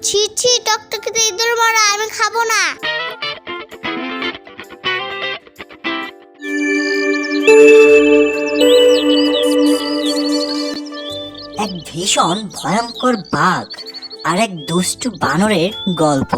ছি ছি, টকটকিতে ইঁদুর মারা, আমি খাবো না। এক ভীষণ ভয়ঙ্কর বাঘ আর এক দুষ্টু বানরের গল্প।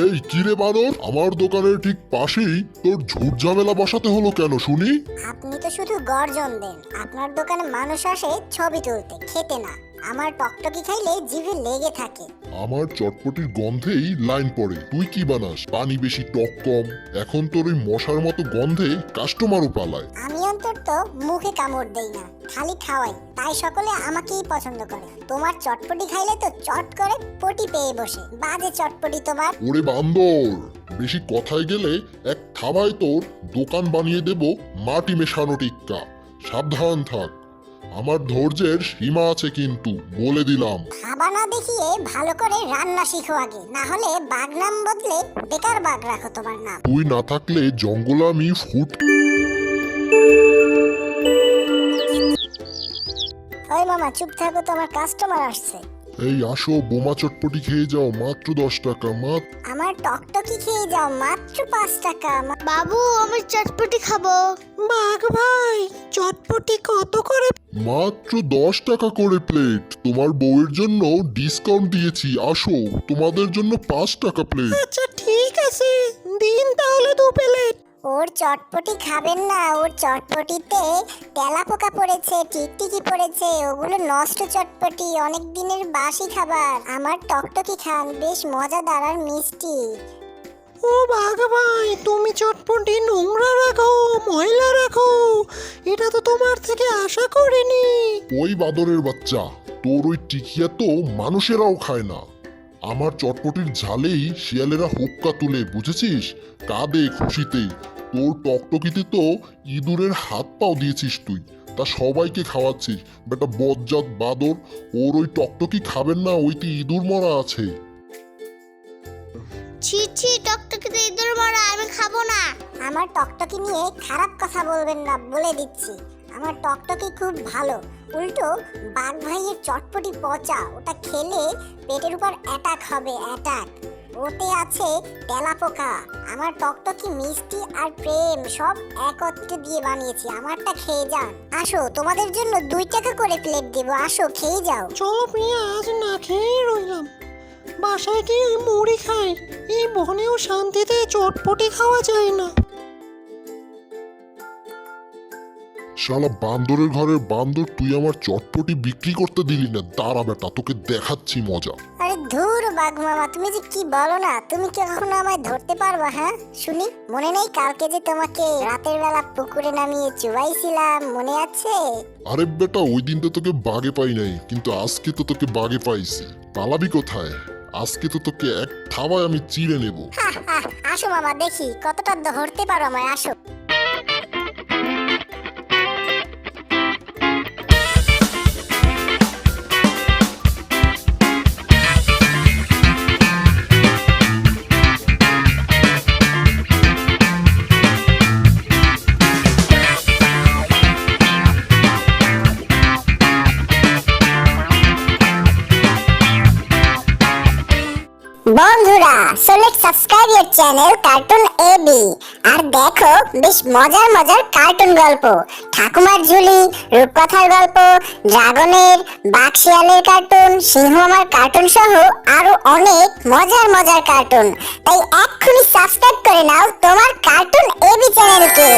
এই কিরে বানর, আমার দোকানের ঠিক পাশেই তোর ঝুট ঝামেলা বসাতে হলো কেন শুনি? আপনি তো শুধু গর্জন দেন। আপনার দোকানে মানুষ আসে ছবি তুলতে, খেতে না। আমার টকটকি খাইলে জিভে লেগে থাকে। আমার চটপটির গন্ধেই লাইন পড়ে। তুই কি বানাস? পানি বেশি, টক কম। এখন তোর ওই মশার মতো গন্ধে কাস্টমারও পালায়। আমি অন্তত মুখে কামড় দেই না, খালি খাওয়াই, তাই সকলে আমাকেই পছন্দ করে। তোমার চটপটি খাইলে তো চট করে পটি পেয়ে বসে। বাজে চটপটি তোমার। ওরে বান্দর, বেশি কথায় গেলে এক থাবায় তোর দোকান বানিয়ে দেব মাটি মেশানো টিক্কা। সাবধান থাক, আমার ধৈর্যের সীমা আছে কিন্তু, বলে দিলাম। খাবা না দেখিয়ে ভালো করে রান্না শিখো আগে, না হলে বাঘ নাম বদলে বেকার বাঘ রাখো তোমার নাম। তুই না থাকলে জঙ্গলে আমি ফুট। ওই মামা চুপ থাকো, তোমার কাস্টমার আসছে। এই আসো, বোমা চটপটি খেয়ে যাও, মাত্র 10 টাকা। আমার টকটকি খেয়ে যাও, মাত্র 5 টাকা। বাবু, আমি চটপটি খাবো। বাঘ ভাই, চটপটি কত করে? মাত্র 10 টাকা করে প্লেট। তোমার বউয়ের জন্য ডিসকাউন্ট দিয়েছি, আসো, তোমাদের জন্য 5 টাকা প্লেট। আচ্ছা ঠিক আছে, দিন তাহলে 2 প্লেট। ওর চটপটি খাবেন না, ওর চটপটিতে তেলাপোকা পড়েছে, টিকটিকি পড়েছে, ওগুলো নষ্ট চটপটি, অনেক দিনের বাসি খাবার। আমার টকটকি খান, বেশ মজাদার আর মিষ্টি। ও বাঘ ভাই, তুমি চটপটি নোংরা রাখো, ময়লা রাখো, এটা তো তোমার থেকে আশা করিনি। ওই বাদরের বাচ্চা, তোর ওই টিকিয়া তো মানুষেরাও খায় না। আমার চটপটির ঝালেই শিয়ালেরা হুক্কা তুলে, বুঝেছিস? কাঁদে খুশিতে। তোর টকটকিতে তো ইঁদুরের হাত পাও দিয়েছিস তুই, তা সবাইকে খাওয়াচ্ছিস। বেটা বজ্জাত বাদর, ওর ওই টকটকি খাবেন না, ওইতে ইঁদুর মরা আছে। ছি ছি, টকটকিতে ইঁদুর মারা, আমি খাবো না। আমার টকটকি নিয়ে খারাপ কথা বলবেন না, বলে দিচ্ছি। আমার টকটকি খুব ভালো। উল্টো বাঘ ভাইয়ের চটপটি পচা, ওটা খেলে পেটের উপর অ্যাটাক হবে, অ্যাটাক। ওতে আছে তেলাপোকা। আমার টকটকি মিষ্টি আর প্রেম সব একত্রে দিয়ে বানিয়েছি, আমারটা খেয়ে যান। আসো, তোমাদের জন্য 2 টাকা করে প্লেট দেবো, আসো খেয়ে যাও। চলো প্রিয়া, আজ না খেয়ে রইলাম, বাসায় গিয়ে মুড়ি খাই। এই বনেও শান্তিতে চটপটি খাওয়া যায় না। শালা বান্দরের ঘরের বান্দর, তুই আমার চটপটি বিক্রি করতে দিলি না। দাঁড়া বেটা, তোকে দেখাচ্ছি মজা। আরে ধুর বাঘ মামা, তুমি যে কি বলো না, তুমি কি কখনো আমায় ধরতে পারবা? হ্যাঁ শুনি, মনে নেই কালকে যে তোমাকে রাতের বেলা পুকুরে নামিয়ে চুবাইছিলাম, মনে আছে? আরে বেটা, ওই দিন তো তোকে বাগে পাই নাই, কিন্তু আজকে তো তোকে বাগে পাইছি। পালাবি কোথায়? আজকে তো তোকে এক থাবায় আমি চিড়ে নেব। আসো মামা, দেখি কতটা ধরতে পারো আমায়, আসো। বন্ধুরা, so let's subscribe your channel cartoon এবি আর দেখো বেশ মজার মজার কার্টুন গল্প। ঠাকুমার ঝুলি, রূপকথার গল্প, ড্রাগনের, বাঘ শিয়ালের কার্টুন, সিংহ মামার কার্টুন সহ আরো অনেক মজার মজার কার্টুন। তাই এক্ষুনি সাবস্ক্রাইব করে নাও তোমার কার্টুন এবি চ্যানেলকে।